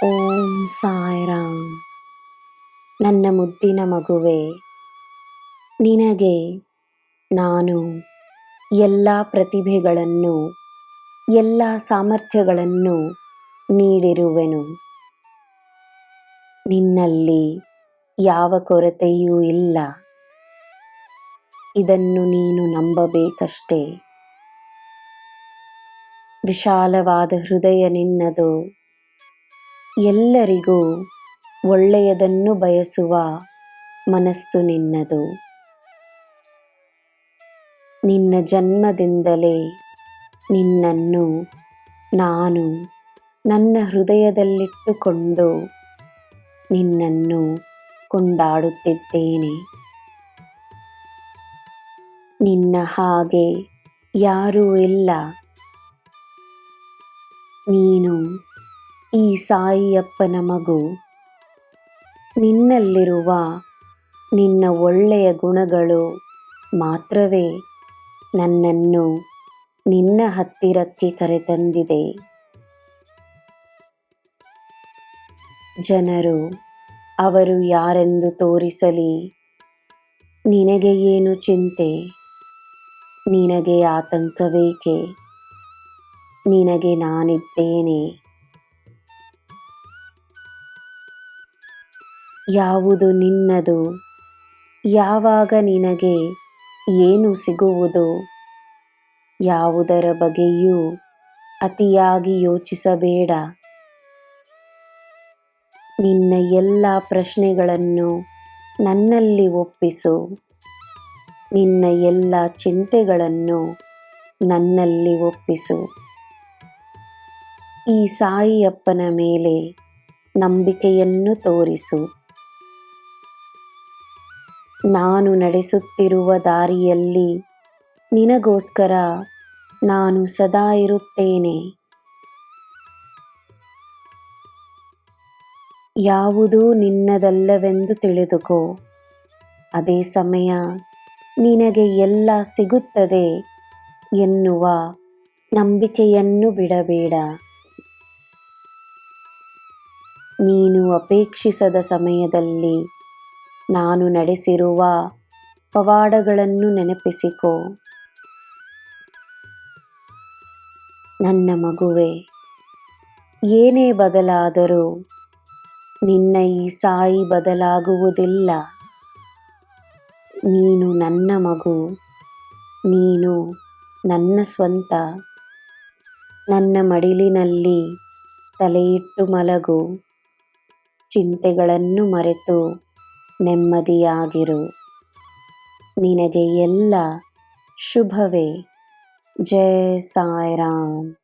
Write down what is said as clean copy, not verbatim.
ಓಂ ಸಾಯಿರಾಮ್. ನನ್ನ ಮುದ್ದಿನ ಮಗುವೆ, ನಿನಗೆ ನಾನು ಎಲ್ಲ ಪ್ರತಿಭೆಗಳನ್ನು, ಎಲ್ಲ ಸಾಮರ್ಥ್ಯಗಳನ್ನು ನೀಡಿರುವೆನು. ನಿನ್ನಲ್ಲಿ ಯಾವ ಕೊರತೆಯೂ ಇಲ್ಲ. ಇದನ್ನು ನೀನು ನಂಬಬೇಕಷ್ಟೇ. ವಿಶಾಲವಾದ ಹೃದಯ ನಿನ್ನದು. ಎಲ್ಲರಿಗೂ ಒಳ್ಳೆಯದನ್ನು ಬಯಸುವ ಮನಸ್ಸು ನಿನ್ನದು. ನಿನ್ನ ಜನ್ಮದಿಂದಲೇ ನಿನ್ನನ್ನು ನಾನು ನನ್ನ ಹೃದಯದಲ್ಲಿಟ್ಟುಕೊಂಡು ನಿನ್ನನ್ನು ಕೊಂಡಾಡುತ್ತಿದ್ದೇನೆ. ನಿನ್ನ ಹಾಗೆ ಯಾರೂ ಇಲ್ಲ. ನೀನು ಈ ಸಾಯಿಯಪ್ಪನ ಮಗು. ನಿನ್ನಲ್ಲಿರುವ ನಿನ್ನ ಒಳ್ಳೆಯ ಗುಣಗಳು ಮಾತ್ರವೇ ನನ್ನನ್ನು ನಿನ್ನ ಹತ್ತಿರಕ್ಕೆ ಕರೆತಂದಿದೆ. ಜನರು ಅವರು ಯಾರೆಂದು ತೋರಿಸಲಿ, ನಿನಗೆ ಏನು ಚಿಂತೆ? ನಿನಗೆ ಆತಂಕವೇಕೆ? ನಿನಗೆ ನಾನಿದ್ದೇನೆ. ಯಾವುದು ನಿನ್ನದು? ಯಾವಾಗ ನಿನಗೆ ಏನು ಸಿಗುವುದು? ಯಾವುದರ ಬಗ್ಗೆಯೂ ಅತಿಯಾಗಿ ಯೋಚಿಸಬೇಡ. ನಿನ್ನ ಎಲ್ಲ ಪ್ರಶ್ನೆಗಳನ್ನು ನನ್ನಲ್ಲಿ ಒಪ್ಪಿಸು. ನಿನ್ನ ಎಲ್ಲ ಚಿಂತೆಗಳನ್ನು ನನ್ನಲ್ಲಿ ಒಪ್ಪಿಸು. ಈ ಸಾಯಿಯಪ್ಪನ ಮೇಲೆ ನಂಬಿಕೆಯನ್ನು ತೋರಿಸು. ನಾನು ನಡೆಸುತ್ತಿರುವ ದಾರಿಯಲ್ಲಿ ನಿನಗೋಸ್ಕರ ನಾನು ಸದಾ ಇರುತ್ತೇನೆ. ಯಾವುದೂ ನಿನ್ನದಲ್ಲವೆಂದು ತಿಳಿದುಕೋ. ಅದೇ ಸಮಯ ನಿನಗೆ ಎಲ್ಲ ಸಿಗುತ್ತದೆ ಎನ್ನುವ ನಂಬಿಕೆಯನ್ನು ಬಿಡಬೇಡ. ನೀನು ಅಪೇಕ್ಷಿಸದ ಸಮಯದಲ್ಲಿ ನಾನು ನಡೆಸಿರುವ ಪವಾಡಗಳನ್ನು ನೆನಪಿಸಿಕೋ. ನನ್ನ ಮಗುವೆ, ಏನೇ ಬದಲಾದರೂ ನಿನ್ನ ಈ ಸಾಯಿ ಬದಲಾಗುವುದಿಲ್ಲ. ನೀನು ನನ್ನ ಮಗು. ನೀನು ನನ್ನ ಸ್ವಂತ. ನನ್ನ ಮಡಿಲಿನಲ್ಲಿ ತಲೆಯಿಟ್ಟು ಮಲಗು. ಚಿಂತೆಗಳನ್ನು ಮರೆತು ನೆಮ್ಮದಿಯಾಗಿರು. ನಿನಗೆ ಎಲ್ಲ ಶುಭವೇ. ಜೈ ಸಾಯಿರಾಮ್.